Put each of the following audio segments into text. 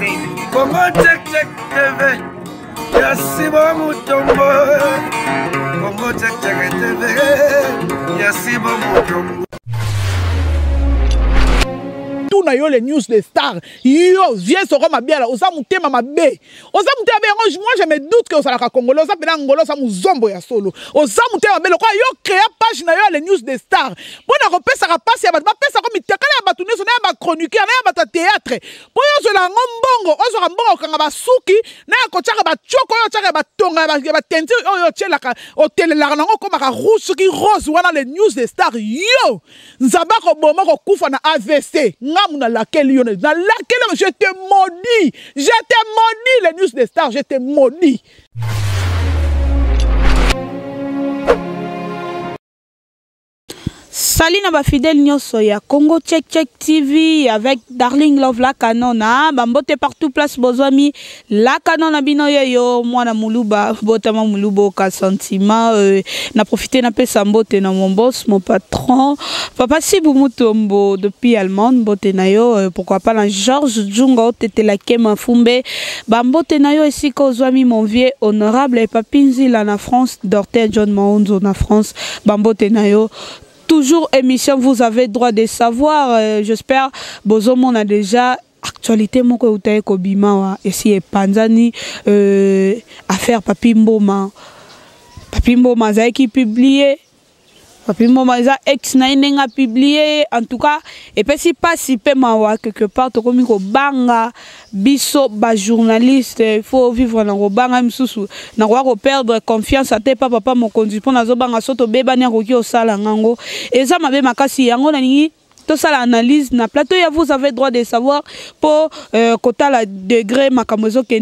Congo check check TV. Yasibo Mutombo. Congo check check TV. Yasibo Mutombo. Tout na yo les news des stars. Yo, viens sur ma bière. Osa mutema ma bé. Osa mutema bé. Moi je me doute que osa la congolais. Osa pena ngolo sa muzombo ya solo. Osa mutema bé. Quoi yo créa page na yo les news des stars. Bon na repé ça passe ya ba pesa comme itakala ya batune so na ba chroniqueur na ya ba théâtre. Bon yo so la ngombongo. Oso mbongo kanga ba suki na ya kochaka ba choko yo chaka ba tonga ba tenti yo tchela ka hotel la nango comme ka rouge qui rose wana les news des stars. Yo nzaba ko boma ko kufa na AVC. Dans laquelle je te maudis. Je te maudis, les news des stars, je te maudis. Salut na fidèle nyonso ya Congo Check Check TV avec Darling Love la kanona bambote partout place bozwami la kanona bino yo mwana muluba botama mulubo ka sentiment na profiter na pesa mbote na mon boss mon patron papa Sibou Mutombo depuis Allemagne bote na yo pourquoi pas na Georges Djunga tete la kema fumbe bambote na yo ici ko zwami mon vieux honorable et papinzi la na France Dortel John Maunzo na France bambote na yo. Toujours émission, vous avez droit de savoir. J'espère Bozomon a déjà actualité moko utaye kobima ici et Panzani affaire Papi Mboma. Papi Mboma za qui publié. Papi Mboma za ex na inenga publié en tout cas et puis si pas si pe mawa quelque part to komi ko banga biso ba journaliste il faut vivre na ko banga msusu na ko perdre confiance ate papa mo conduit pour na zo banga soto beba ni ko ki osala ngango eza mabe makasi yango na ningi tout ça l'analyse na plateau ya vous avez droit de savoir pour quota la degré makamozo ke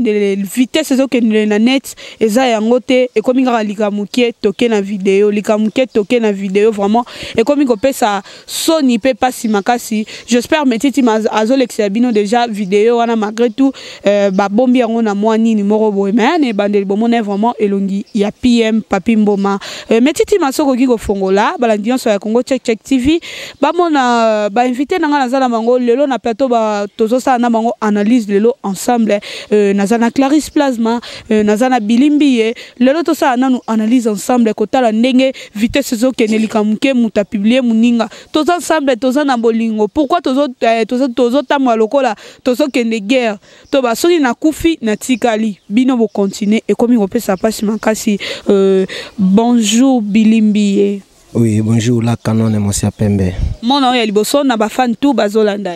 vitesse zo ke na net eza yango te e komi ngaka likamuke toke na vidéo likamuke toke na vidéo vraiment e komi ko pesa soni pe pasi makasi j'espère metiti azo l'exabino déjà vidéo wana malgré tout ba bombi yango na mwani numéro boy mais ne bandeli bomone vraiment elongi ya PM Papi Mboma metiti masoko ki ko fongola balandion so ya Congo Check Check TV ba mona ba invité nanga nazala mango lelo na plateau ba tozo sa na mango analyse lelo ensemble nazana Clarisse Plasma nazana Bilimbi lelo to sa na nous analyse ensemble kotala ndenge vitesse zo kenelika muke muta publier muninga tozo ensemble tozo na bolingo pourquoi tozo tamwa lokola tozo kende guerre to ba soki na kufi na tikali bino bo continuer et comme ngopesa pasi makasi bonjour Bilimbi. Oui, bonjour, la canon et monsieur Pembe. Mon nom est Liboso, na ba fan tout bazolanda.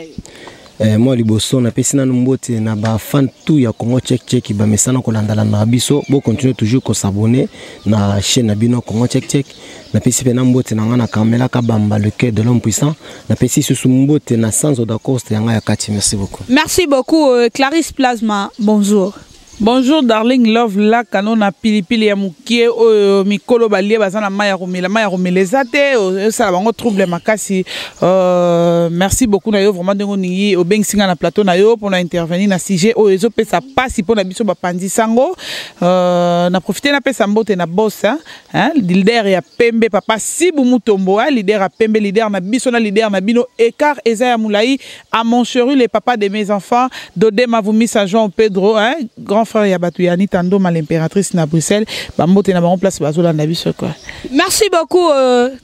Moi Liboso na pesina numbote na ba fan tout ya Congo Check Check ba mesana ko landala na biso, bo continuer toujours ko s'abonner na chaîne na bino Congo Check Check. Na pesi pe na mbote na ngana kamela ka bamba le cœur de l'homme puissant. Na pesi susu mbote na sans odacoste ya nga ya kati, merci beaucoup. Merci beaucoup Clarisse Plasma. Bonjour. Bonjour Darling Love la kanona pilipili ya mukie o mikolo balie bazana maya rumela zate o sala bango trouble makasi merci beaucoup na yo vraiment dengo ni o bengsinga na plateau na yo pour intervenir na sujet o ezo pesa pasi pour na biso ba pandi sango na profiter na pesa mbote na boss hein leader ya Pembe papa Sibou Mutombo leader ya Pembe leader na biso na leader na bino écart eza ya Moulaï à Montcheru les papas de mes enfants Dodé Mavumi Saint-Jean Pedro hein grand frère Yabatuyani Tando mal impératrice na Bruxelles bambote na bango place bazola na biso quoi. Merci beaucoup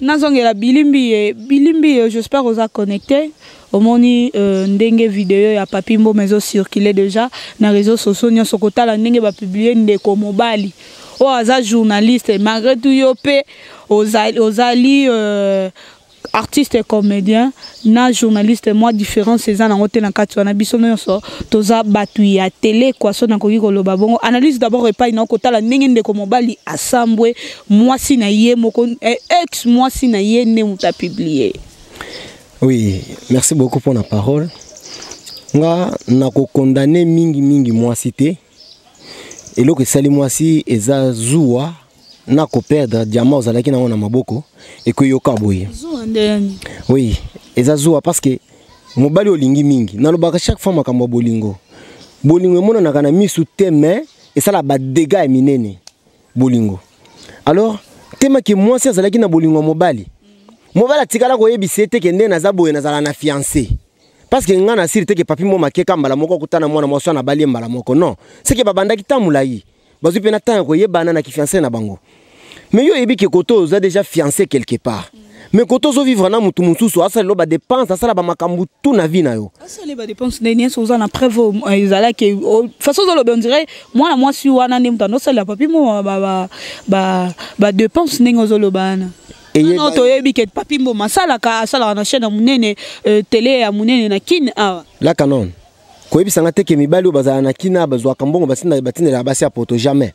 nazongela Bilimbi j'espère vous a connecté au moni ndenge vidéo ya Papi Mboma mezo circuler déjà na réseaux sociaux nyonso kotala ndenge ba publier ndeko mobali o aza journaliste malgré tout yo pe ozali artiste et comédien na journaliste moi différence c'est en côté na kati na biso nyonso toza batu ya télé quoi so na koki koloba bongo analyse d'abord et pas ina kotala ndenge ndeko mobali asambwe moi si na ye moko ex moi si na ye ne muta publier. Oui, merci beaucoup pour la parole. Nga na ko condamner mingi moi cité et lo que sali moi si eza zuwa na ko perdre diamant ozalaki na maboko et ko yoka boye. Oui, eza zuwa parce que mobali olingi mingi na lobaka chaque fois makambo bolingo. Bolingo mona na kana misu teme et ça la ba dégâts minene bolingo. Alors, tema ki moi si azalaki na bolingo mobali. Mobali atikala ko yebisete kende na zaboye na zala na fiancé. parce que ngana sirite que papi mboma ke kambala moko kutana mwana mwasi na bali mbala moko non c'est que babanda kitamula yi bazu pena tan ko yebana na kifiancé na bango mais yo yebi ke koto za déjà fiancé quelque part mais koto zo vivre na mutu mususu asa lo ba dépense asa la ba makambu tout na vie na yo asa le ba dépense ne nie so za na preuve ezala ke façon zo lo on dirait mwana mwasi wana ne mutano sala papi mo ba dépense ne ngozo lo bana non to yebi ke papi mboma sala ka sala na chaîne munene télé ya munene na kin awa la canon ko yebi sanga te ke mibali bazala na kina bazwa kambongo batina batine la basi poto jamais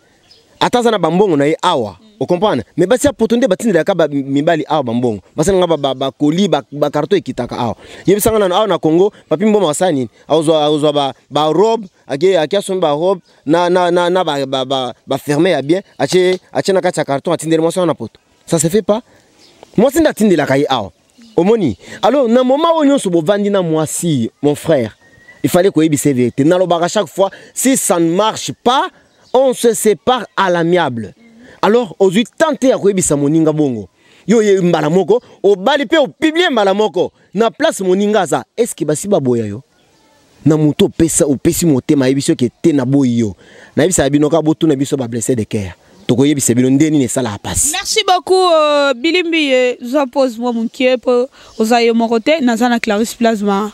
ataza na bambongo na ye awa o comprendre mais basi poto nde batine la ka mibali awa bambongo basana nga ba koli ba karto ekitaka awa yebi sanga na awa na Congo papi mboma wasani awuzwa ba robe akia son ba robe na ba fermer ya bien ache na kacha carton atindele moso na poto ça se fait pas. Moi, c'est n'atteindre la caille. Omoni. Alors, dans le moment où nous sommes vendus dans moi, si mon frère, il fallait qu'on ait des vérités. Dans le bar, à chaque fois, si ça ne marche pas, on se sépare à l'amiable. Alors, aujourd'hui, tenter à quoi ça moninga bongo. Yo ye mbalamoko, au balipe au publier mbalamoko. Na place moninga ça. Est-ce que basi baboya yo? Na muto pesa ou pesi moté ma ebiso qui était na boyo. Na ebisa binoka botu na biso ba blessé de cœur. Merci beaucoup Bilimbi je pose moi mon qui pour osaye mon côté nazana Clarisse Plasma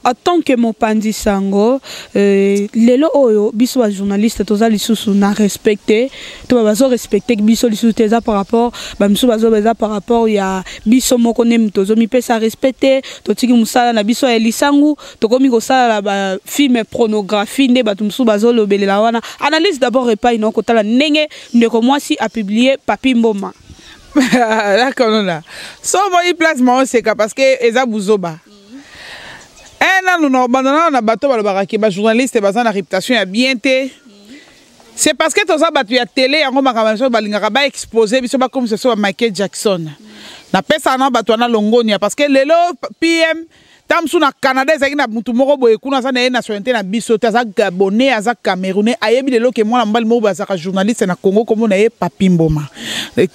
en tant que mon pandi sango lelo oyo biso wa journaliste toza lisusu na respecter to bazo respecter biso lisusu teza par rapport ba biso bazo beza par rapport ya biso moko ne mtozo mi pesa respecter to tiki musala na biso ya lisangu to komi ko sala ba film pornographie nde bato musu bazo lobelela wana analyse d'abord repas inoko tala ndeko mwasi a publié papi mboma d'accord non là so moi placement c'est parce que eza buzoba nous na bato balobaka ke ba journaliste bazana réputation ya bien té c'est parce que toza bato ya télé yango makambo balingaka ba exposer biso ba comme ce soit Michael Jackson na pesa na bato na longonia parce que lelo PM tamsu na Canada ezaki na mutu moko boye kuna za na nationalité na biso taza Gabonais aza Camerounais ayebi lelo ke mwana mbali moko bazaka journaliste na Congo comme na ye papi mboma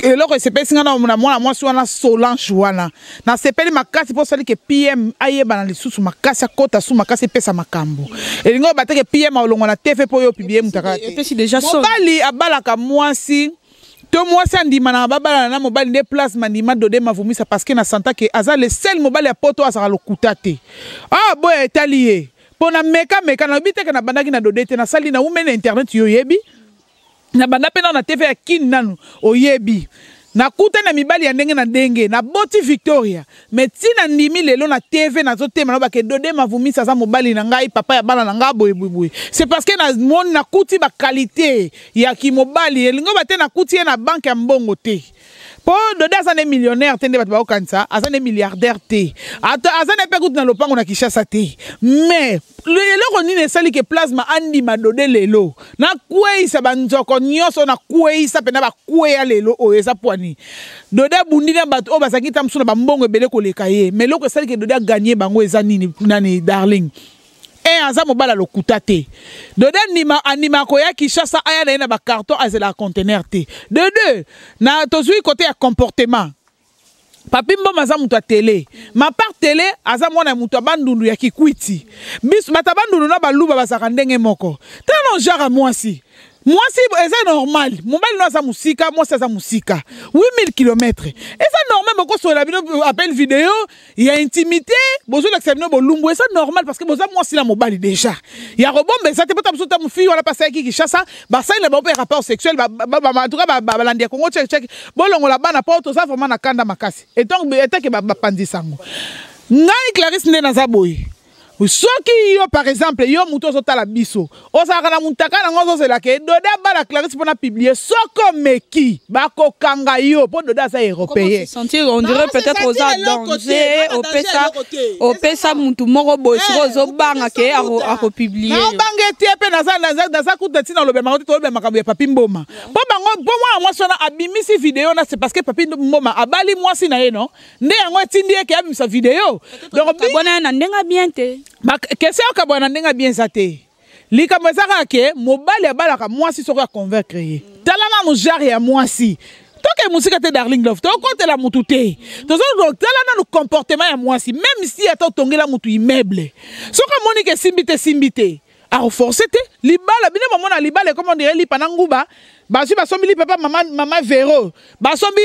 eloko esepesinga na mwana mwasi wana Solange wana na sepeli makasi po sali ke PM ayeba na lisusu makasi akota su makasi pesa makambo elingo bateke PM olongo na TV po yo publier mutaka epesi déjà so mobali abalaka mwasi to mwasi andima na babala na mobali ne plasma ndima dode mavumisa parce que na santa ke aza le seul mobali ya poto azaka lokuta te ah boy etalié pona meka na biteke na bandaki na dode te na sali na umene internet yo yebi na banda pena na TV ya kin nanu oyebi na kuta na mibali ya ndenge na ndenge na boti Victoria mais tina ndimi lelo na TV na zo tema na ba ke dode mavumisa za mobali na ngai papa ya bana na nga boye c'est parce que na mon na kuti ba qualité ya ki mobali elingo ba te na kuti na banque ya mbongo te po dode azane millionnaire tende bato ba okanisa azane milliardaire te azane pe kuti na lopango na Kinshasa te mais lelo nini sali ke plasma andi madode lelo na kueisa banzoko nyoso na kueisa pena ba kuea lelo o eza poani dode bundi na bato o basaki tamsuna ba mbongo ebele koleka ye mais loko sali ke dode a gagner bango eza nini nani darling aza mobala lokuta te dode anima ko ya Kinshasa aya na ba carton azela conteneur te de deux na tozui côté ya comportement papi mboma aza mutu a télé ma part télé aza mwana mutu a bandundu ya kikwiti biso bata bandundu na baluba bazaka ndenge moko tano genre mwasi eza normal mobali no aza musika mwasi aza musika 8000 km eza normal boko sola bino appel vidéo ya intimité bozo la bino bolumbu eza normal parce que boza mwasi la mobali déjà ya robombe eza te pota musuta mufi wala pasa ki Kinshasa ba sai na ba rapport sexuel en tout cas ba landia Congo check bolongo la bana poto ça vraiment na kanda makasi et donc eta ke ba pandisango ngai Clarisse ne na zaboyi soki yo par exemple yo muto sotala biso osaka na muntaka na ngozo zela ke dode bala Clarisse pona publier soko meki bako kanga yo po dode sa européen sentir on dirait peut-être aux danger au pesa muntu moko boy zo banga ke a publier na banga tie pe na za kuta tina lobe makoto to lobe makambo ya papi mboma po bango po mwa sona abimisi vidéo na c'est parce que papi mboma abali mwasi na ye no nde yango tindi ke abimisa vidéo donc bona na ndenga bien te kese okabwana ndenga bien zate likambo ezaka ke mobali abalaka mwasi soko ya convaincre ye tala na mojare ya mwasi que musique te Darling Love to compte la mutu te to zo tala na comportement ya mwasi même si ata tongela mutu immeuble soka moni ke simbite a renforcer te libala bine mona libala comment dire li pananguba basu basombi li papa mama Vero basombi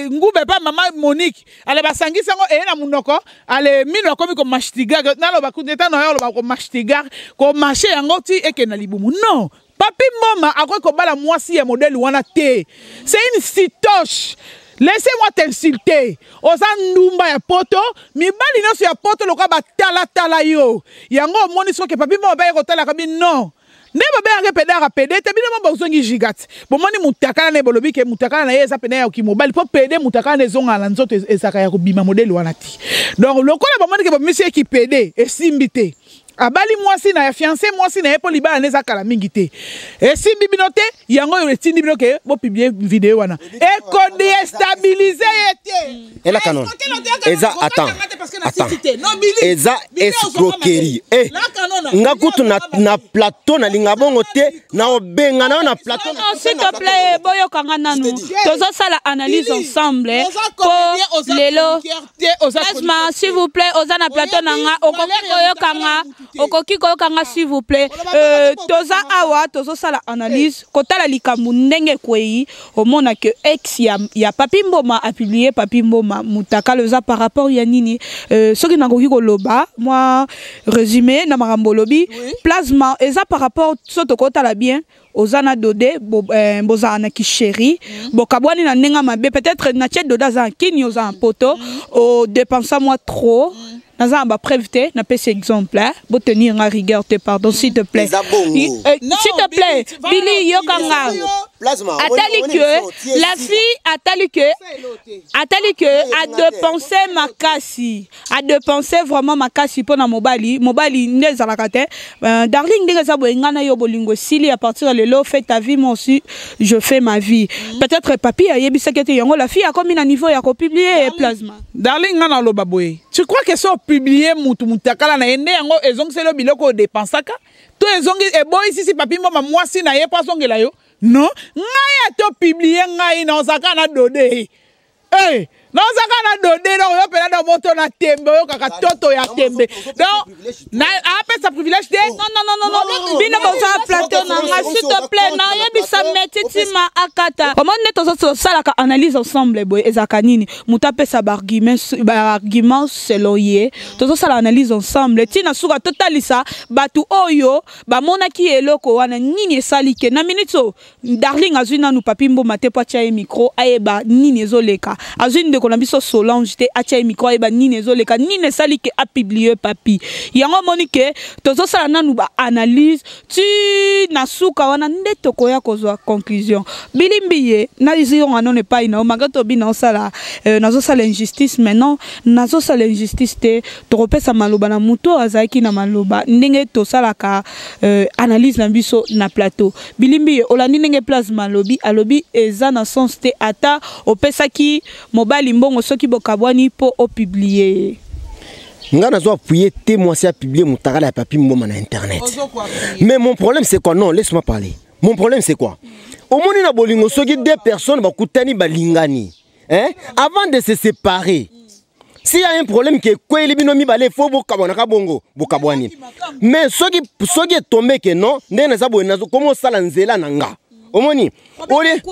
ngube pa mama Monique ale basangi sango na munoko ale mino komi ko mashtiga na lo bakundeta no yo lo ba ko mashtiga ko marché yango ti eke na libumu non papi mama akoi ko bala mwasi ya modèle wana te c'est une sitoche. Laissez-moi t'insulter. Osa ndumba ya poto, mi bali no ya poto loka ba tala yo. Yango moni so ke papi mo ba ko tala kabi non. Ne ba ba ke peda ka pede te bino mo ba uzongi gigat. Bo moni mutakana ne bolobi ke mutakana na yesa pena ya ki mobile po pede mutakana ne zonga la nzoto ezaka ya ko bima modèle wana ti. Donc lokola ba moni ke ba monsieur ki pede e simbite. Abali mwasi na ya fiancé mwasi na epo libala neza kala mingi te. E simbi binote yango yo retindi binoke bo publier vidéo wana. E ko déstabiliser yete. Et la canon. Eza attends. Eza escroquerie. Eh. Nga kutu na plateau na linga bongo te na obenga na plateau. Non, s'il te plaît, boyo kanga nanu. Tozo sala analyse ensemble pour lelo. Asma, s'il vous plaît, oza na plateau nanga okoki koyo kanga. Okoki koyo kanga s'il vous plaît. Toza awa tozo sala analyse kotala likambu ndenge kwei omona que ex ya Papi Mboma a publié Papi Mboma mutaka leza par rapport ya nini soki nakoki koloba moi résumé na makambo lobi plasma eza par rapport soto kotala bien ozana dode boza na ki chéri bokabwani na nenga mabe peut-être na tchè doda za kini oza un poto o dépensa moi trop naza ba prévité na pese exemple bo tenir en rigueur te pardon s'il te plaît s'il te plaît Billy yokanga atali que la fille atali que a dépensé a dépensé vraiment makasi pour na mobali ndeza la kate Darling ndenge za boengana yo bolingo sili à partir de là fait ta vie moi aussi je fais ma vie peut-être papi a yebisa kete yango la fille a comme un niveau ya ko publier plasma Darling ngana lo baboye tu crois que ça publier mutakala na ende yango ezongi selo biloko dépensaka to ezongi e boy si Papi Mboma mwasi na ye pas songela yo non ngai to publier ngai na osaka na dode non osaka na dode donc yo pela na moto na tembe yo kaka toto ya tembe donc na appelle ça privilège de non bino boza plateau na nga s'il te plaît na yebisa metiti ma akata comment ne tozo sala ka analyse ensemble boy ezaka nini mutape sa argument selon ye tozo sala analyse ensemble tina suka totalisa batu oyo ba monaki eloko wana nini esalike na minute Darling azwina nu Papi Mboma te po tia micro ayeba nini ezoleka azwina de biso Solange te atia micro ayeba nini ezoleka nini esalike a publier papi yango monike tozo sala nanu ba analyse ti na suka wana nde tokoya kozwa conclusion bilimbiye na iziyo anone pa ina magato bina sala nazo sala injustice maintenant nazo sala injustice te tokopesa maloba na muto azaki na maloba ndenge to sala ka analyse na biso na plateau bilimbiye olandi ndenge plasma alobi eza na sens te ata opesaki mobali mbongo soki bokabwani po o publier nga nazo appuyer te moi si a publier mutakala ya Papi Mboma na internet mais mon problème c'est quoi non laisse-moi parler mon problème c'est quoi omoni na bolingo soki deux personnes bakutani balingani avant de se séparer s'il y a un problème que quoi les binomi balé faut bokabwana ka bongo bokabwani mais soki tombé que non ndena za boye nazo comment sala nzela nanga omoni ole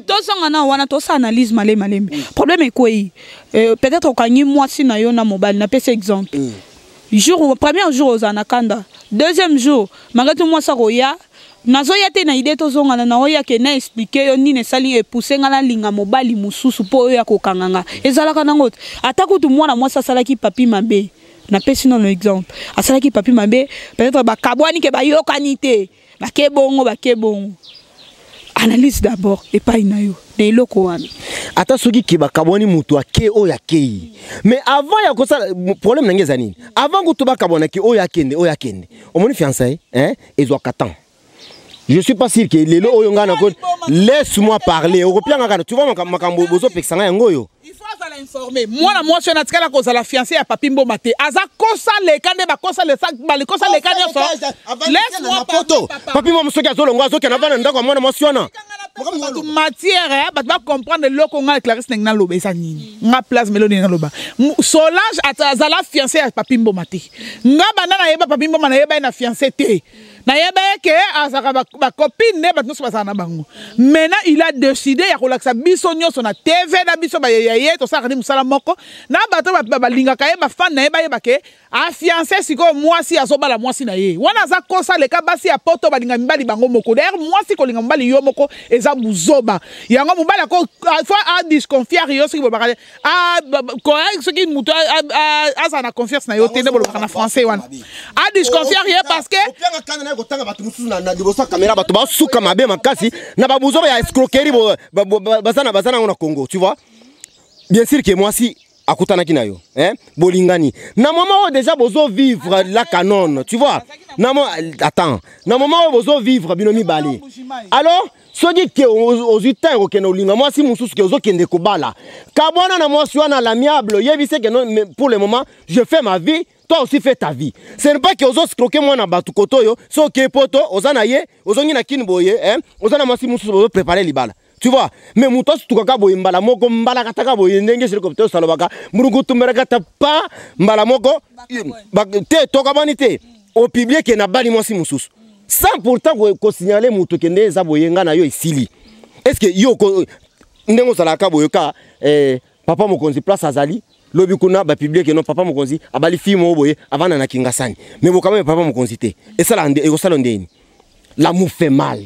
to sanga na wana to sa analyse malem problème est quoi peut-être kanyi moi si na yo na mobile na pese exemple premier jour aux anakanda deuxième jour magato moi sa roya nazo yate na idée to zonga na oya ke na expliquer yo nini sali e pousser ngala linga mobali mususu po yo akokanganga ezalaka nango atako tu mwana moi sa sala ki papi mabe na pese non exemple asala ki papi mabe peut-être ba kabwani ke ba yokani te ba kebongo analyse d'abord et pas inayo de loko wana ata soki ki bakaboni mutu ake o yakei mais avant ya kosa problème nangeza nini avant ko to bakabona ki o yakende omoni fiancé ezwa katan je suis pas sûr que lelo oyo ngana ko laisse-moi parler tu vois makambo bozo pexanga yango yo il faut ça l'informer moi je na tikala ko la fiancé ya Papi Mboma te aza kosa le kande ba kosa le sac ba le kosa le kande so laisse-moi photo Papi Mboma soki azolongo azoki na bana ndako mwana mwasiona matière bato comprendre loko nga Clarisse nengna loba esa nini nga place Melody nengna loba Solange azala fiancé ya Papi Mboma te nga banana yeba Papi Mboma na yeba na fiancé te na yeba ke azaka ba copine ne bato so basana bango maintenant il a décidé ya kolaksa biso nyonso na TV na biso ba yeye to saka ni musala moko na bato ba lingaka yeba fan na yeba ke a fiancé siko mwasi azobala mwasi na ye wana za kosa le kabasi ya poto balinga mibali bango moko d'ailleurs mwasi kolinga mibali yo moko eza buzoba yango mobali ko fois a disconfier yo siki bobaka ko ce qui muto aza na confiance na yo te ne bolobaka na français wana a disconfier ye parce que kotanga batu mususu na liboso caméra batu ba suka mabe makasi na ba buzoba ya escroquerie bazana na Congo tu vois bien sûr que mwasi akutana kinayo bolingani na moment où déjà bozo vivre la canon tu vois na attends na moment où bozo vivre binomi bali alors soki ke aux utins okena olinga mwasi mususu ke ozokende kobala kabwana na mwasi wana l'amiable yebise que non pour le moment je fais ma vie toi aussi fais ta vie ce n'est pas que ozos croquer moi na batu kotoyo so ke poto ozana ye ozongi na kinboye ozana mwasi mususu bozo préparer libala. Tu vois, mais mutos tu kaka boy mbala moko mbala kataka boy ndenge helicoptère salobaka murugutu merakata pa mbala moko te toka banité au public na bali mwasi mususu sans pourtant ko signaler muto kende za boyenga na yo isili est-ce que yo ndengo salaka boyoka papa mokonzi place azali lobi kuna ba public non papa mokonzi abali fimo boye avana na kingasani mais bo quand même papa mokonzi te et ça la e sala ndeni l'amour fait mal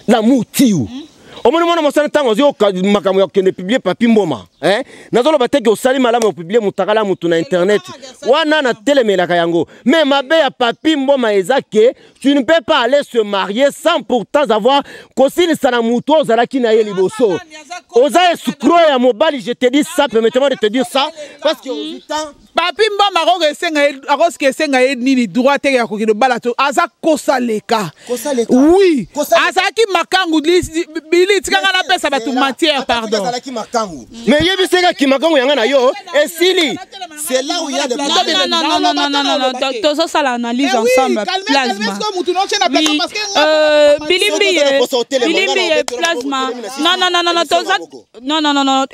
l'amour tiu au moment où on tango zio makambo ya kende publier Papi Mboma nazolo bateke osali malamu ya publier mutakala mutu na internet wana na telemelaka yango mais mabe ya Papi Mboma ezake tu ne peux pas aller se marier sans pourtant avoir kosili sana mutu ozalaki na ye liboso oza esukro ya mobali je te dis ça permettez-moi de te dire ça parce que au temps Papi Mboma akoske esenga ye nini droit ya kokino balato aza kosaleka oui azaki makangu bili tikanga na pesa batu matière pardon mais yebiseka ki makangu yanga na yo esili c'est là où il y a des non tozo sala analyse ensemble plasma bilimbi plasma non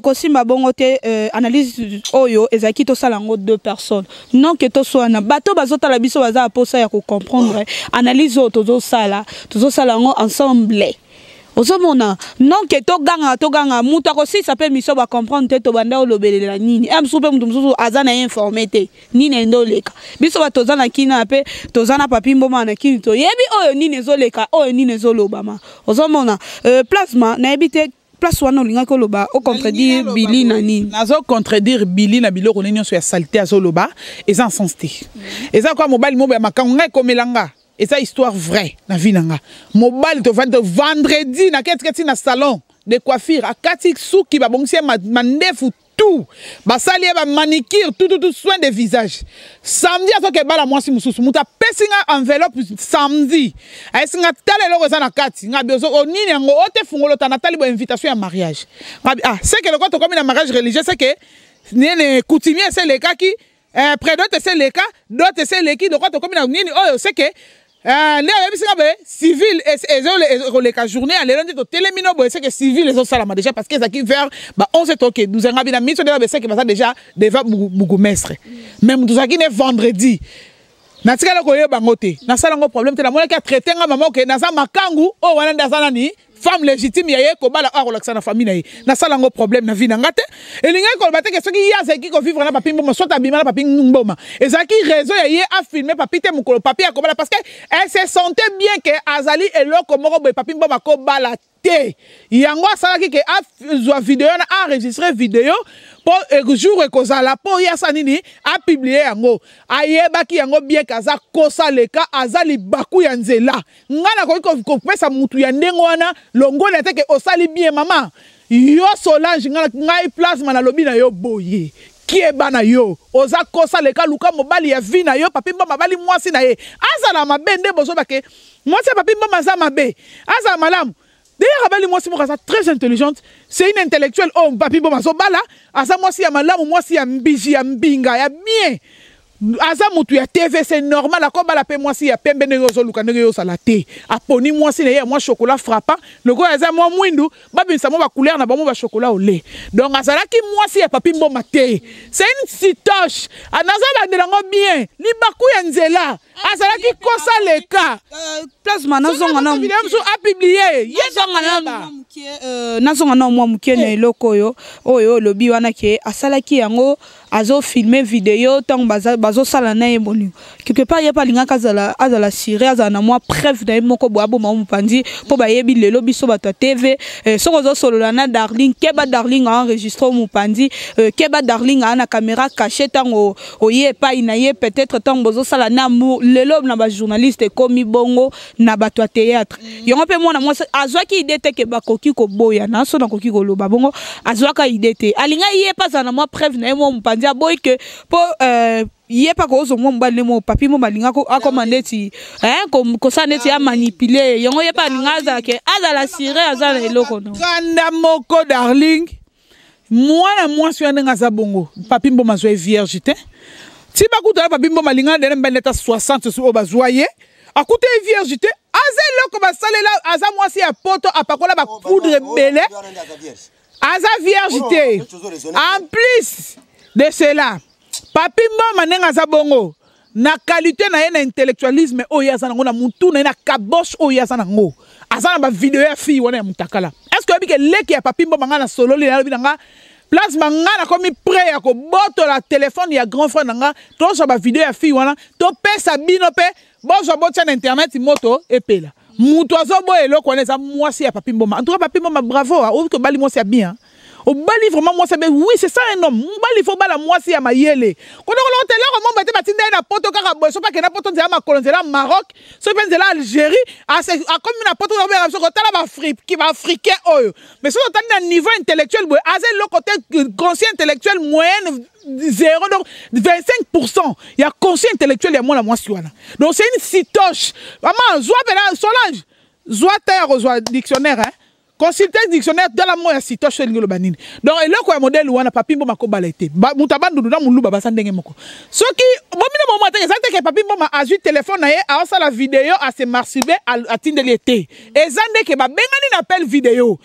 kosimba bongo te analyse oyo ezaki to salango deux personnes non que to soana bato bazota la biso baza posa ya ko comprendre analyse tozo sala ngo ensemble ozomona non que to ganga mutu akosi ça peut miso ba comprendre te to banda olobelela nini amsupe mutu mususu azana informé te nini ndoleka biso ba tozana kina pe tozana Papi Mboma na kini to yebi oyo nini ezoleka oyo nini ezolobama ozomona plasma na ebite place wana linga ko loba au contredire Billy na nini nazo contredire Billy na biloko nini so ya saleté azoloba eza en sens te eza kwa mobile mobe makango ngai komelanga eza histoire vraie na vie nanga mobile to vendredi na keti na salon de coiffure akati suki ba bongsi mandefu tout basali ba manicure tout soin de visage samedi azoke bala mwasi mususu muta pesinga enveloppe samedi aisinga tale loko za na kati nga biozo onini ngo ote fungolo ta natali bo invitation ya mariage c'est que le quand on comme un mariage religieux c'est que nene coutumier c'est le cas qui prédote c'est le cas d'autres c'est le qui donc quand on comme nini oh c'est que civil et les journée à l'élan de télémino c'est que civil les autres déjà parce qu'ils acquis vers 11 ok nous avons bien mis sur des c'est que déjà devant bourgmestre même nous avons vendredi na tikala ko yeba ngote na sala ngo problème te na mona ka traiter nga maman que na za makangu o wana ndazana ni femme légitime ya ye ko bala a relaxer na famille na sala ngo problème na vie na ngate elinga ko bateke soki ya zeki ko vivre na Papi Mboma soit abima na Papi Mboma ezaki raison ya ye a filmer Papi te mukolo papi ko bala parce que elle se sentait bien que azali eloko moko boy Papi Mboma ko bala te yango asalaki ke a vidéo na enregistrer vidéo pour jour ekozala po ya sanini a publier yango ayebaki yango bien kaza kosa leka azali baku ya nzela ngana ko pesa mutu ya ndengo wana longo na te ke osali bien mama yo Solange ngai plasma na lobi na yo boye kieba na yo oza kosa leka luka mobali ya vie na yo Papi Mboma bali mwasi na ye azala mabende bozo bake mwasi Papi Mboma za mabe azala malamu. D'ailleurs, Abali moi c'est très intelligente, c'est une intellectuelle. Oh, Papi Mboma so bala, asa moi si ya malamu, moi si ya mbiji ya mbinga ya bien. aza mutu ya TV c'est normal akoba la pe mwasi ya pembe ndenge ozoluka ndenge yosala te aponi mwasi na ye mwa chocolat frappant loko aza mwa mwindu babimisa mwa ba couleur na bamo ba chocolat au lait donc azalaki mwasi ya papi mboma te c'est une sitoche anaza bandela ngo bien libaku ya nzela azalaki kosa leka plasma nazonga na video mso a publier nazonga na mwa mukie na eloko oyo lobi wana ke asalaki yango azo filmer vidéo tant bazo sala na eboni quelque part ya palingaka azala siré azala na moi preuve na moko boabo mupandi po ba yebi lelo biso bato TV soko zo solola na Darling keba Darling a enregistré mupandi keba Darling a na caméra cachée tant oye pa inaye peut-être tant bozo sala na lelo na ba journaliste komi bongo na bato théâtre yongo pe mona moi azwaki idée te ke bakoki ko boya na so na koki ko loba bongo azwaka idée te alinga ye pa za na moi preuve na mupandi boy que pour yé pas cause mon balé mon papi mon balinga ko commandé ti comme ça neti a manipuler yongo yé pas linga ke aza la siré aza eloko no kanda moko Darling moi suis nga za bongo papi mboma zo vierge ti ba kuta papi mboma linga de mbeleta 60 sur obazoye akuta vierge aza eloko ba salela aza moi si a poto apakola ba poudre belé aza vierge en plus de cela papi mboma nenga za bongo na qualité na ye na intellectualisme oyo azana ngo na mutu na kabosh oyo azana ngo azana ba video ya fille wana ya mutakala est-ce que bike leki ya papi mboma ngana solo le na nga place mangana komi prêt ya ko boto la téléphone ya grand frère nga to so ba video ya fille wana to pesa bino pe bozo botcha na internet moto epela mutu azobo eloko na za mwasi ya papi mboma en tout cas papi mboma bravo o que bali mwasi ya bien au bali vraiment moi c'est oui c'est ça un homme bali faut bala moi si ya mayele kono ko tele ko mo bate batinda na poto kaka boy so pa ke na poto nzela makolonzela Maroc so pe nzela Algérie a comme na poto na so ko tala ba Afrique qui va africain oyo mais so tani na niveau intellectuel boy aze le côté conscient intellectuel moyenne 0 donc 25% il y a conscient intellectuel ya moi la moi siwana donc c'est une sitoche vraiment zoa bela Solange zoa terre zoa dictionnaire hein. Consulter le dictionnaire dans la moya sito chez le banini. Donc et là quoi modèle ou on a papi mboma ko balete. Mutabandu na muluba basandenge moko. Ce qui bomina moment te ça que papi mboma a eu téléphone na ye a ça la vidéo a se marsibe à tindeliete. Et zande que ba bengani n'appelle vidéo.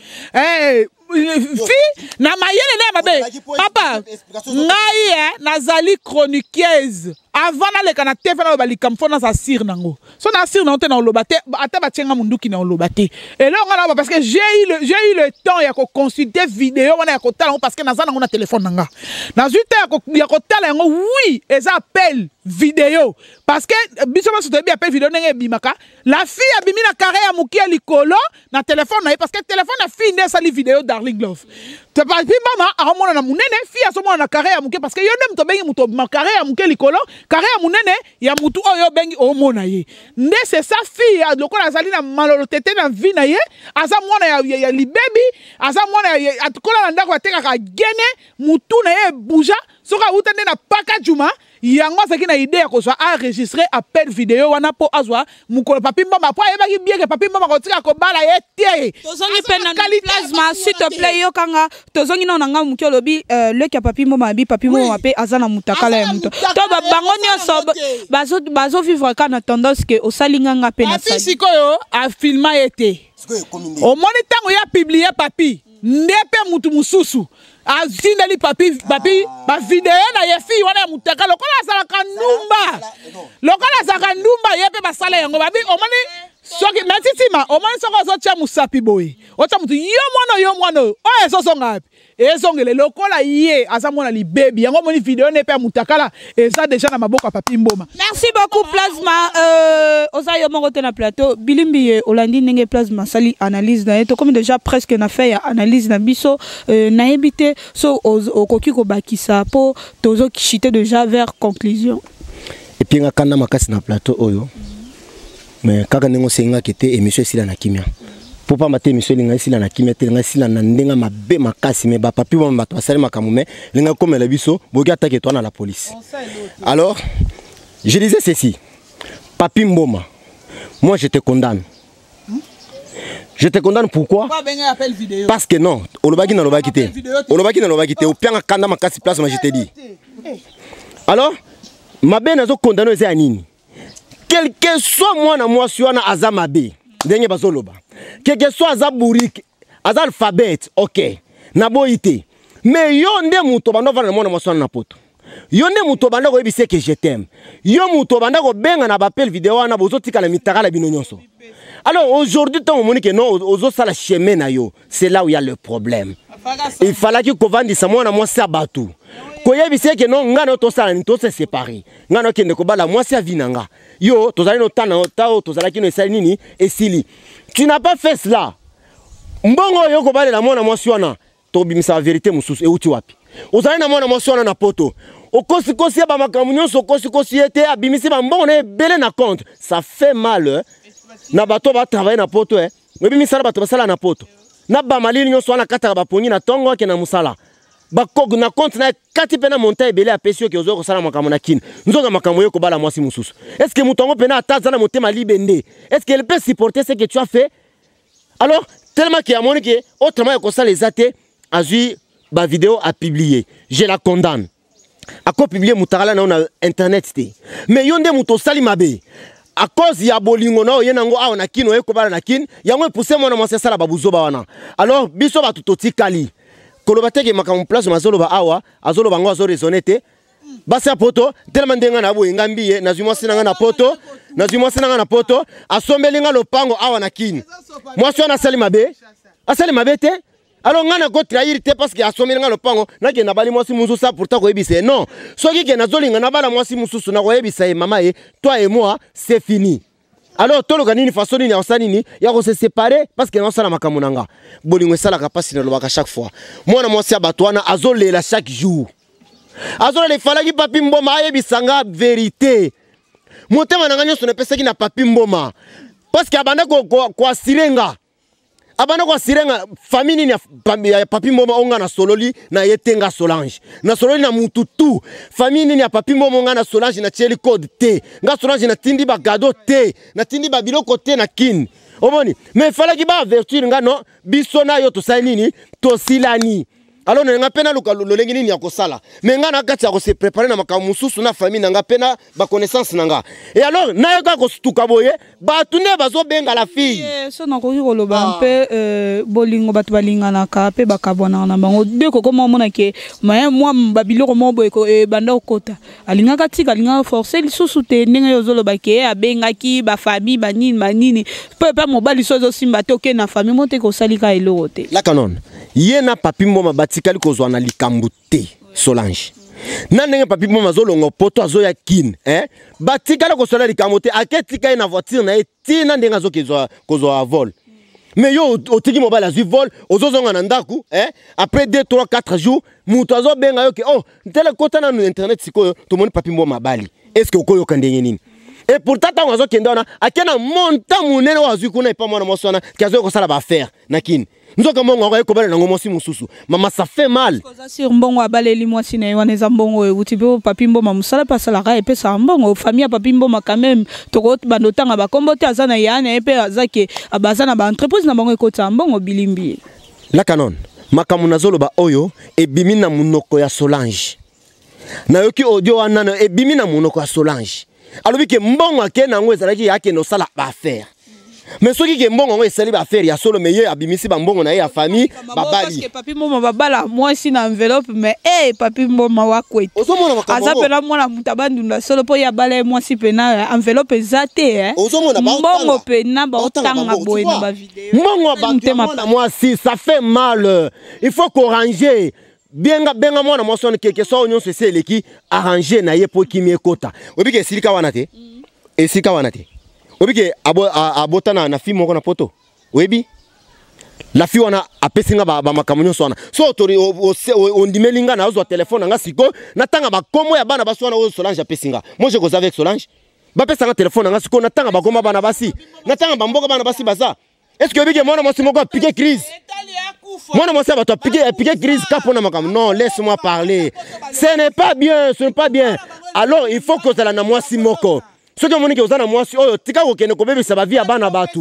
Fille na mayele na mabe. Papa ngai nazali chroniqueuse. Avant na le kana TV na bali kamfona sa sir nango. So na sir na on te na lobate ata ba tsenga munduki na lobate. Et là on a parce que j'ai eu le temps ya ko consulter vidéo wana ya ko tala parce que naza na téléphone nanga. Na zuta ya ko tala ngo oui, et appel vidéo parce que biso ba soto bi appel vidéo ndenge bimaka. La fille a bimi na carré ya mukia likolo na téléphone na parce que téléphone na fille ndé sali vidéo Darling Love. Te pas bi mama a mona na munene fille a so mona na carré ya mukia parce que yo ndem to bengi muto ma carré ya mukia likolo carré ya munene ya mutu oyo bengi o mona ye nde c'est sa fille lokola azali na malolo tete na vie na ye aza mwana ya libebi aza mwana ya atukola na ndako atekaka gene mutu na ye bouja soka utande na paka juma yango saki na idée ya kozwa enregistrer appel vidéo wana po azwa mukolo papi mboma po ayebaki bien que papi mboma kotika kobala ye tie tozongi pe na plasma s'il te plaît yo kanga tozongi na nga mukio lobi le ka papi mboma bi papi mboma pe azana mutakala ya muto to bango nyonso bazo vivre ka na tendance que osalinga nga pe na sali sikoyo a filma été au moni tango ya publier papi ndepe mutu mususu azindeli papi ba video na ye fi wana mutaka lokola azalaka ndumba yepe basala yango babi omani soki metitima omani soko zo tia musapi boy ota mutu yo mwana o ezoso ngapi ezongele lokola ye aza mwana libebi yango moni video ne pe mutakala eza déjà na maboko papi mboma. Merci beaucoup plasma oza yo mongo te na plateau bilimbi olandi ndenge plasma sali analyse na to comme déjà presque na fait ya analyse na biso na ebité so okoki ko bakisa po tozo kishite déjà vers conclusion et puis nga kana makasi na plateau oyo mais kaka nengo senga kete émission sila na kimia pour pas mater émission linga sila na kimia te linga sila na ndenga mabe makasi mais ba papi ba bato asali makamu mais linga comme la biso boki attaquer toi na la police. Alors je disais ceci, papi mboma, moi je te condamne. Je te condamne pourquoi? Parce que non, olobaki na lobaki te. Olobaki na lobaki te, o pianga kanda makasi place moi je te dis. Alors mabe nazo condamner eza nini quel que soit mwana mwasi wana aza mabe ndenge bazoloba quel que soit aza bourrique aza alphabet OK na boité mais yo nde muto bando vana mwana mwasi wana na poto yo nde muto banda ko yebise que je t'aime yo muto banda ko benga na bapel vidéo wana bozotika la mitakala bino nyonso. Alors aujourd'hui tant on que non ozo sala chemin na yo c'est là où il y a le problème. Il fallait que kovandisa mwana mwasi abatu ko yebise que non ngana to sala ni to se séparer ngana kende ko bala mwasi avinanga yo tozali no tana tao tozala kino esali nini esili tu n'as pas fait cela mbongo yo ko bala la mwana mwasi wana to bimisa la vérité mususu e uti wapi ozali na mwana mwasi wana na poto okosi kosi ba makamu nyonso kosi kosi ete abimisi ba mbongo na belé na compte ça fait mal na bato ba travailler na poto webimisa na bato basala na poto na ba malini nyonso wana kata ba pongi na tongo ke na musala ba kog na compte na kati pena monta ebele a pesio ke ozo ko sala makamu na kin nzoka makamu yo ko bala mwasi mususu est-ce que mutongo pena ataza na motema libende est-ce qu'elle peut supporter ce que tu as fait alors tellement qu'il y a mon que autrement que ça les athées a vu ba vidéo à publier je la condamne à quoi publier mutakala na internet té mais yonde muto sali mabe à cause ya bolingo na yenango a na kino eko bala na kin yango pousser mona mwasi sala babuzo ba wana alors biso ba tutoti kali koloba teke makamu place mazolo ba awa azolo bango azo raisonner té basa poto tellement ndenga na boye ngambiye na zimwa sinanga na poto na zimwa sinanga na poto asombelinga lopango awa na kin mwasi wana sali mabe asali mabe té alors ngana ko trahir te parce que asombelinga lopango na ke na bali mwasi mususu ça pourtant ko yebise non soki ke na zolinga na bala mwasi mususu na ko yebisa mama toi et moi c'est fini. Alors tout le ganini façon ni nini ya ko se séparer parce que non sala makamunanga bolingo sala kapasi na lobaka chaque fois mwana mwasi abatwana azolela chaque jour azolela il fallait que papi mboma ayebisanga vérité motema nanga nyonso na pesa ki na papi mboma parce que abanda ko sirenga abana kwa sirenga famille ni ya papi mboma onga na sololi na yetenga Solange na sololi na mututu famille ni ya papi mboma onga na Solange na tieli code T nga Solange na tindi ba gado T na tindi ba biloko T na kin omoni mais fallait ki ba avertir nga no bisona yo to salini to silani. Alors nga pena lolengi nini ya kosala mais nga na kati ya ko se préparer na makamu mususu na famille nga pena ba connaissance nanga et alors na yo ka ko stuka boye ba tune bazo benga la fille so na ko yoloba mpe bolingo batu balinga na ka pe bakabona na bango de ko koma mona ke moi babiloko mo boye ko banda okota alinga katika alinga forcer lisusu te ndenge yo zoloba ke abenga ki ba famille banini pe mobali so zo simba te oke na famille mote ko salika eloko te la canon yena papi mboma batikali kozwa na likambu te Solange na ndenge papi mboma zolongo poto azoya kin batikali kozwa likambu te aketika na voiture na etina ndenge azokezwa vol mais yo otiki mobile azwi vol ozozonga na ndaku après 2 3 4 jours muto azobenga yo ke oh tele kota na internet sikoyo tomoni papi mboma bali est-ce que okoyo kandenge nini et pourtant tant azokenda na akena monta munene wazwi kuna epa mwana mosona kazo ko sala ba faire na kin nzoka mongo ko bala na ngomosi mususu mama ça fait mal koza sur mbongo abaleli mwasi na wana za mbongo utipo papi mboma musala pasala ka epesa mbongo famille papi mboma quand même toko bandotanga ba kombote azana yana epe azake abazana ba entreprise na bango ekota mbongo bilimbi la canon makamu nazoloba oyo ebimina munoko ya Solange na yoki audio wana ebimina munoko ya Solange alobi ke mbongo akena ngo ezalaki yake no sala ba faire mais soki ke mbongo ngo esali ba faire ya solo mais ye abimisi ba mbongo na ye ya famille babali parce que papi mboma babala moi si na enveloppe mais papi mboma wakwete ozomona makambo azapela mwana mutabandunda solo po ya bala moi si pena enveloppe ezate ozomona mbongo pena ba otanga boye na ba vidéo mbongo ba moi si ça fait mal il faut qu'arranger benga mwana mwasoni keke so nyonso seleki arranger na ye po kimi ekota obike silika wana te esika wana te obike abotana na fille moko na poto webi la fille wana apesinga ba makamu nyonso wana so tori ondimelinga na ozo telefone nga siko natanga ba komo ya bana baswana o Solange apesinga moi je cause avec Solange ba pesanga telefone nga siko natanga ba koma bana basi natanga ba mboka bana basi baza est-ce que obike mwana mwasi moko piquer crise moi, non, ça va piquer crise non, laisse-moi parler. Ce n'est pas bien, ce n'est pas bien. Alors, il faut que ça la moi si moko. Ce que mon dit que vous en moi si oh tika ko kene ko bebe ça va via bana batu.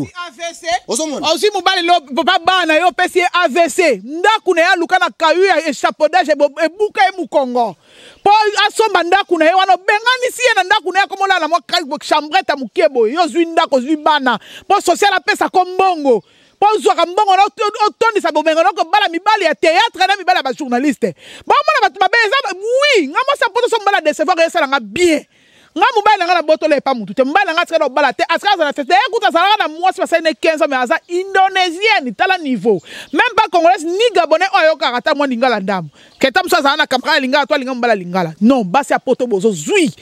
aussi mobali lo papa bana yo pesi AVC ndaku na ya luka na kayu ya échafaudage ebuka e mukongo po asomba ndaku na ye wana bengani si na ndaku na ya komola na mwa chambrette mukebo yo zwi ndako zwi bana po social apesa kombongo po zwaka mbongo na otondisa bomengo na kobala mibali ya théâtre na mibali ya ba journaliste ba mona batu babeza oui ngamo sa poto so mbala décevoir yesala nga bien nga mobali nga na botole pa mutu te mobali nga tsaka bala te aska za fête écoute ça na mwasi ba sene 15 mais aza indonésienne tala niveau même pas congolaise ni gabonais oyo karata mo lingala ndamu ketam so za na kamera lingala to lingala mbala lingala non basi a poto bozo zui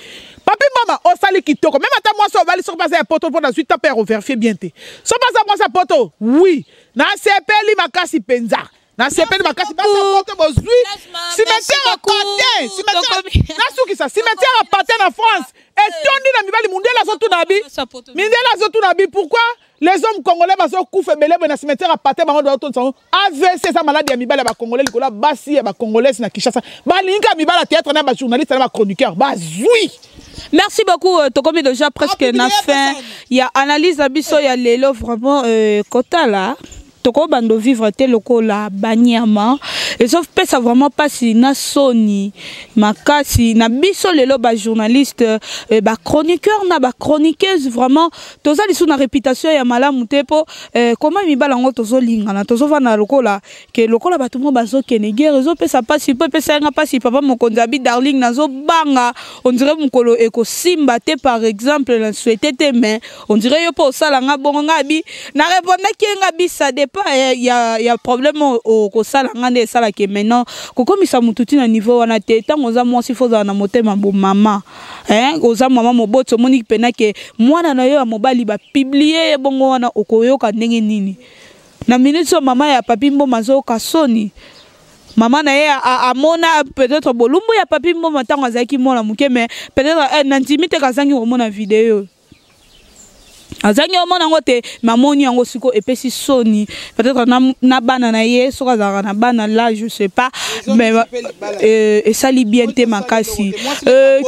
papi mama o sali kitoko même ata mwasi o bali so basi a poto pour la suite ta père vérifier bien te so basi mwasi a poto oui na sepeli makasi penza na sepeli makasi basi a poto bozui cimetière à Patin cimetière na suki ça cimetière à Patin en France et tondi na mibali mundela zotu nabi mindela zotu nabi pourquoi les hommes congolais baso kufa belé na cimetière à Patin bango doto nsango AVC ça maladie ya mibali ba congolais likola basi ya ba congolais na Kinshasa ba linga mibali ya théâtre na ba journaliste na ba chroniqueur ba zui. Merci beaucoup. Tokomi déjà presque na fin. Il y a analyse abiso ya lelo vraiment kota là. Toko bando vivre tel lokola banyama et sauf que ça vraiment pas si na soni makasi na biso lelo ba journaliste ba chroniqueur na ba chroniqueuse vraiment toza lisu na réputation ya malamu te po comment mi balango tozo linga na tozo vana lokola ke lokola batu mo bazo kenegere zo pesa pas si peu pesa nga pas si papa mokonzi abi darling nazo banga on dirait mukolo eko simba te par exemple na souhaité te mais on dirait yo po sala nga bongo nga bi na répondre ki nga bi ça il y a problème au sala ngande sala que maintenant kokomisa mututi na niveau wana te tango za mwasi foza na motema bo mama oza mama moboto moni pena ke mwana na yo ya mobali ba publier bongo wana okoyoka ndenge nini na minute so mama ya papi mbo mazo kasoni mama na ye amona peut-être bolumbu ya papi mbo matango azaki mona muke mais peut-être nantimite kazangi omona vidéo azangi omona ngote mamoni yango siko epesi soni peut-être na bana na ye soka za na bana là je sais pas mais et ça li bien te makasi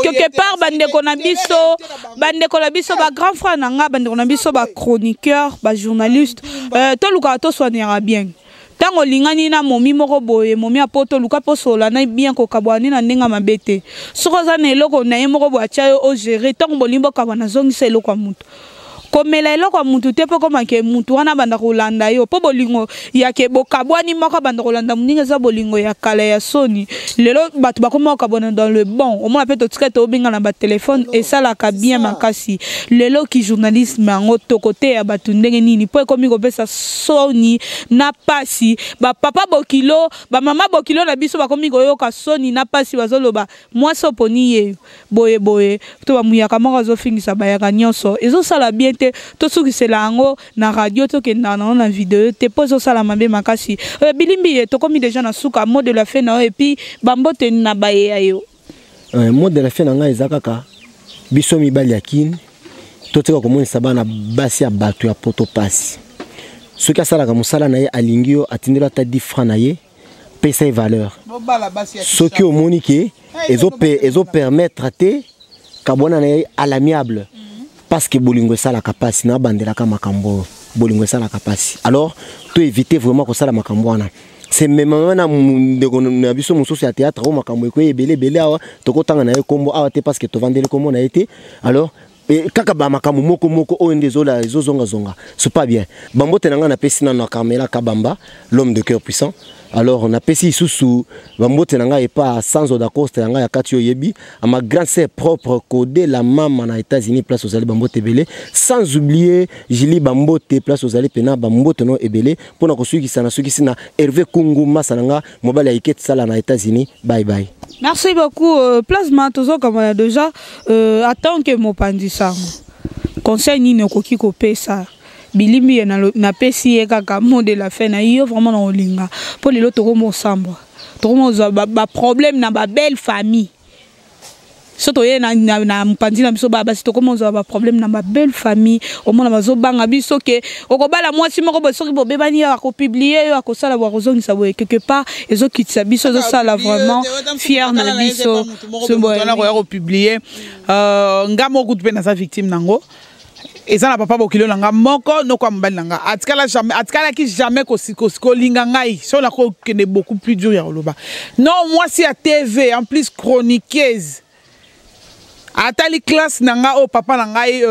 quelque part bandeko na biso ba grand frère na nga bandeko na biso ba chroniqueur ba journaliste to luka to soignera bien tango lingani na momi moko boye momi apoto luka posola na bien ko kabwani na ndenga mabete soko za na eloko na ye moko bo achayo o gérer tango bolimbo kabwana zongisa eloko ya mutu komela eloko mutu te po koma ke mutu wana banda kolanda yo po bolingo ya ke bokabwani moko banda kolanda muninga za bolingo ya kala ya soni lelo batu bakoma kabona dans le bon au moins peut être to binga na ba téléphone et ça la ka bien makasi lelo ki journalisme ngo to côté ya batu ndenge nini po komi ko pesa soni na pasi ba papa bokilo ba mama bokilo na biso bakomi ko yoka soni na pasi bazoloba moi so poni ye boye to ba muyaka moko zo fingisa ba ya nyonso ezo sala bien to suki selango na radio to ke na vidéo te pozo sala mabe makasi bilimbi to komi déjà na suka mot de la fin na et puis bambote na baye ayo mot de la fin nga ezakaka biso mibali yakini to tseka ko monisa bana basi ya batu ya poto pasi soki asala ka musala na ye alingio atindela ta 10 francs na ye pesa e valeur soki omoni ke ezo permettre te kabona na ye à l'amiable parce que bolingo sala kapasi na bandela ka makambo bolingo sala kapasi alors to éviter vraiment ko sala makambo wana c'est même na ndeko na biso mususu ya théâtre o makambo ko ebele awa to ko tanga na ye kombo awa te parce que to vandele kombo na été alors kaka ba makambo moko o ndezola zonga c'est pas bien bambote nanga na pesi na Carmela Kabamba l'homme de cœur puissant alors on a pesi sous bambote nanga et pas sans odacoste nanga ya katio yebi à ma grande sœur propre codé la maman na États-Unis place aux allées bambote belé sans oublier Jili bambote place aux allées pena bambote no ebele pour na kosuki sana Hervé Kunguma sananga mobile ya iket sala na États-Unis bye bye. Merci beaucoup. Plasma tozo comme on a déjà attend que mo pandisang. Conseil ni ne koki ko pesa. Bilimbi na pesi e kaka mot de la fin na yo vraiment na olinga. Pour les autres mo sambo. To mo ba problème na ba belle famille. Soto ye na mpandi na biso baba sito comment on va problème na ma belle famille au moins na zo banga biso ke okobala mwasi moko bo soki bo bebani ya ko publier ya ko sala wa kozongi sa boye quelque part ezo kitsa biso zo sala vraiment fier na biso so bo na ko publier ngamo kutu pe na sa victime nango Et ça n'a papa bokilo nanga moko no kwa mbali nanga. Atikala ki jamais ko linga ngai. So na ko kene beaucoup plus dur ya loba. Non, moi si à TV en plus chroniqueuse. Atali classe nanga au papa nangai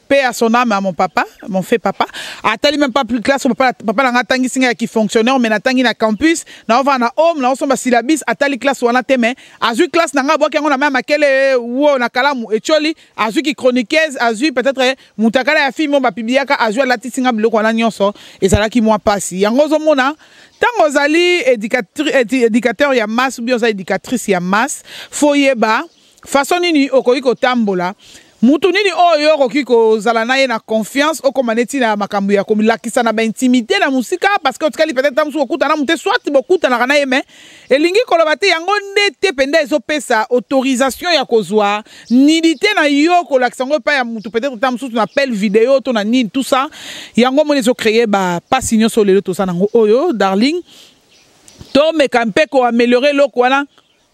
paix à son âme à mon papa, mon fait papa. Atali même pas plus classe au papa nanga tangi singa qui fonctionnaire mais na tangi na campus, na va na home, na somba syllabus atali classe wana teme. Azu classe nanga boki ngona même akele wo na kalamu etcholi, azu qui chroniqueuse, azu peut-être mutakala ya film ba pibiaka azu la tisinga biloko wana nyonso ezala ki moi passi. Yango zo mona tango zali éducateur ya masse ou bien za éducatrice ya masse, foyeba façon nini okoki kotambola mutu nini oyo okoki kozala na ye na confiance okomaneti na makambo ya komilakisa na ba intimité na musika parce que otikali peut-être tamusu okuta na mute soit bokuta na kana ye mais elingi koloba te yango ndete pende ezopesa autorisation ya kozwa nidité na yo kolakisa ngo pa ya mutu peut-être tamusu na appel vidéo to na nini tout ça yango moni zo créer ba pas signo sur le to ça nango oyo darling to me kampe ko améliorer loko wana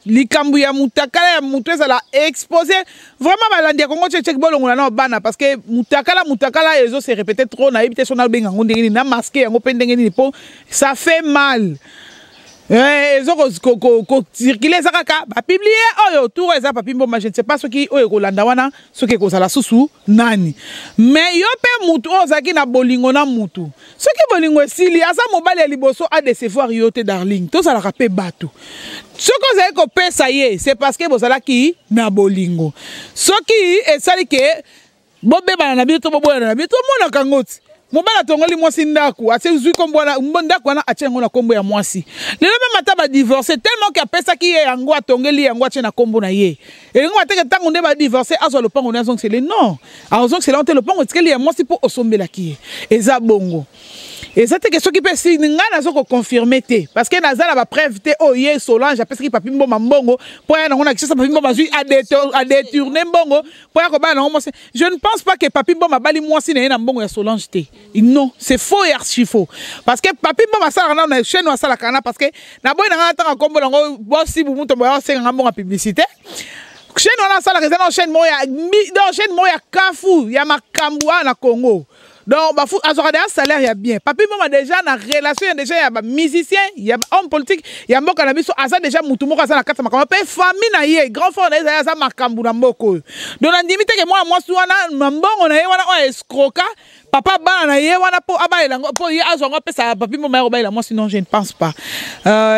likambu ya mutakala ya mutu ezala exposé vraiment balandi ya Congo tchek bolongola na bana parce que mutakala ezo se répéter trop na habité son albenga ngondengeni na masqué yango pendengeni po ça fait mal ezo ko circuler ça kaka ba publier oyo tour eza papi mboma je ne sais pas ce qui oyo kolanda wana ce qui ko sala susu nani mais yo pe mutu ozaki na bolingo na mutu ce qui bolingo esili asa mobali ya liboso a décevoir yo te darling to sala ka pe bato. Ce que vous avez compris, ça y est, c'est parce que vous avez qui na bolingo. Ce qui est ça que bobé banana bito bobo na bito mona kangoti. Mobala tongoli mwasi ndaku, ase uzui kombo na ndaku na achengo na kombo ya mwasi. Lelo même mata ba divorcer tellement que pesa ki ye yango atongeli yango achena kombo na ye. Et ngo ateke tango nde ba divorcer azo le pango na zonk c'est non. Azonk c'est là on te le pango tikeli ya mwasi po osombela ki ye. Eza bongo. Et ça c'est question qui peut si ngana zo ko confirmer te parce que nazala ba preuve te oh ye Solange apesa ki papi mboma mbongo po ya ngona kisa papi mboma zui a détourner mbongo po ya ko ba na mwasi. Je ne pense pas que papi mboma bali mwasi na ye na mbongo ya Solange te. Non, c'est faux et archi faux. Parce que papi mboma sala na na chaîne wa sala kana parce que na boy na ngata kombo ngo bosi bu muto boya senga mbongo publicité. Chaîne wana sala ka na chaîne moya kafu ya makambo na Congo. Donc, bah, un salaire, il y a bien. Papi, maman, déjà, dans la relation, il y a des musiciens, il y a des hommes politiques, il y a des cannabis, il y a déjà des la carte, il famille, il grand frère, il y a des makambu na mboko. Donc, on dit que moi, on a escroqué. Papa, na ye wana po abaye lango po ye azonga pesa papi mo mayo baila moi sinon je ne pense pas.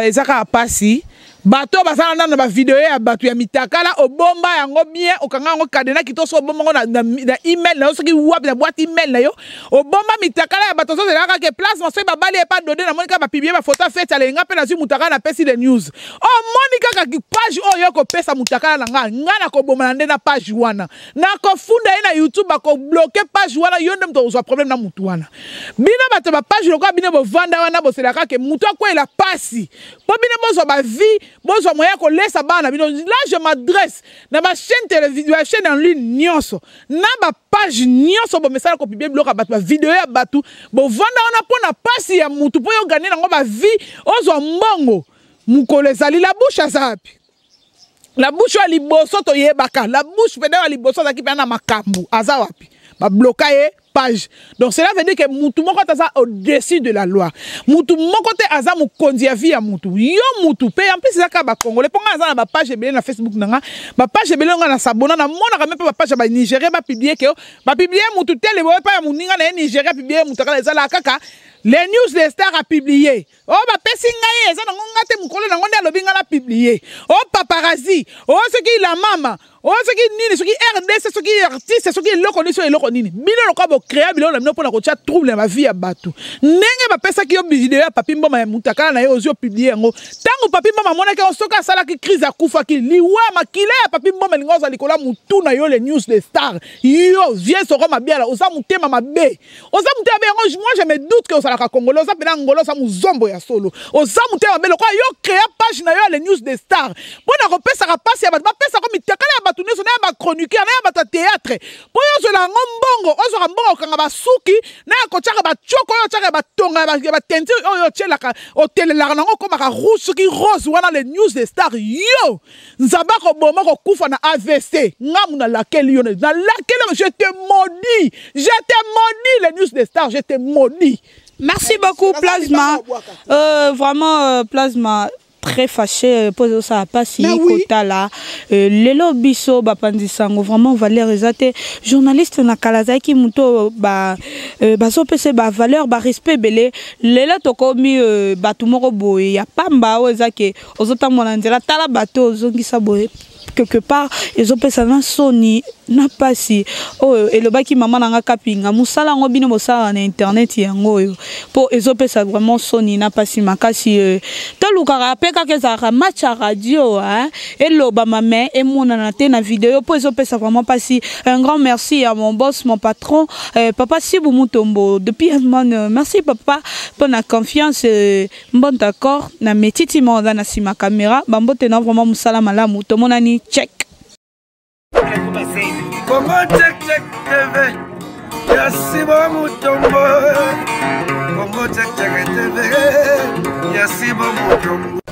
Ezaka pasi bato basala na ba vidéo ya bato ya mitakala obomba yango bien okanga ngo kadena kitoso obomba ngo na email na soki wap na boîte email na yo obomba mitakala ya bato so zelaka ke place maso ba bali e pas donner na monika ba publier ba photo fait ale nga pe na su mutakala na pesi de news oh monika ka page oyo ko pesa mutakala na nga na ko bomba na page wana na ko funda na YouTube ko bloquer page wana yo ndem to problème na mutu wana bina bato ba page loko bina bo vanda wana bo selaka ke mutu akwa ela pasi po bina bozo ba vie bozo moya ko laisser bana bino là je m'adresse na ba chaîne télévision ba chaîne en ligne nyonso na ba page nyonso bo message ko publier bloka bato ba vidéo ya bato bo vanda wana pona pasi ya mutu po yo gagner ngo ba vie ozo mbongo mukole zali la bouche azapi la bouche ya liboso to yebaka la bouche pede ya liboso za ki pe na makambu azawapi ba bloquer page. Donc cela veut dire que mutu moko taza au-dessus de la loi. Mutu moko te aza mu kondi ya vie ya mutu. Yo mutu pe en plus ça ka ba congolais ponga aza na ba page ebele na Facebook nanga. Ba page ebele nga na sabona na mona ka même pas ba page ba Nigeria ba publier que ba publier mutu tele bo pa ya muninga na Nigeria publier mutu ka ezala kaka les news des stars a publié. Oh ba pesi ngai eza na ngonga te mukolo na ngonde alobi nga la publier. Oh paparazzi. Oh ce qui la mama. Oh ce qui nini ce qui RDC ce qui artiste ce qui loko ni so eloko nini. Bino loko bo créer bilo na bino pona ko tia trouble na vie ya bato. Ndenge ba pesa ki yo vidéo ya papi mboma ya mutakala na yo ozio publier ngo. Tango papi mboma mona ke osoka sala ki crise akufa ki liwa makile ya papi mboma lingoza likola mutu na yo les news des stars. Yo viens soko mabia la oza mutema mabe. Oza mutema ngo moi je me doute que ozalaka congolais oza pena ngolo oza muzombo ya solo oza mutema belo kwa yo créa page na yo les news des stars bona kopesaka pasi ya bato bapesaka mitekala ya bato nyonso na ya bachroniqueur na ya bato ya théâtre po yo ozwela yango mbongo ozwaka mbongo okanga basuki na ya kotiaka batioko oyo otiaka batonga ya batentire oyo otielaka otelelaka nango okomaka rouge soki rose wana les news des stars yo nzambe akoboma kokufa na AVC ngamu na lakeli yo na lakeli je te maudis les news des stars je te maudis. Merci beaucoup Plasma vraiment Plasma très fâché pour ça pas si kota là lelo biso bapandisango vraiment valeur ezate journaliste na kalaza ki muto ba baso pese ba valeur ba respect belé lelo tokomi batu moko boye ya pamba ozake ozota mona nzela tala bato ozongisa boye quelque part ils ont pensé na soni na pasi oh elobaki maman nanga kapinga musala ngo bino bosala na internet yango yo po ils ont pensé vraiment soni na pasi makasi tolukaka peka kezaka match à radio hein eloba mame et mona na te na vidéo po ils ont pensé vraiment pasi un grand merci à mon boss mon patron papa Sibou Mutombo depuis merci papa pour la confiance bon d'accord na metiti monda na sima caméra bambote na vraiment musala malamu to monani check. Congo check check TV. Yasibo Mutombo. Congo check check TV. Yasibo Mutombo.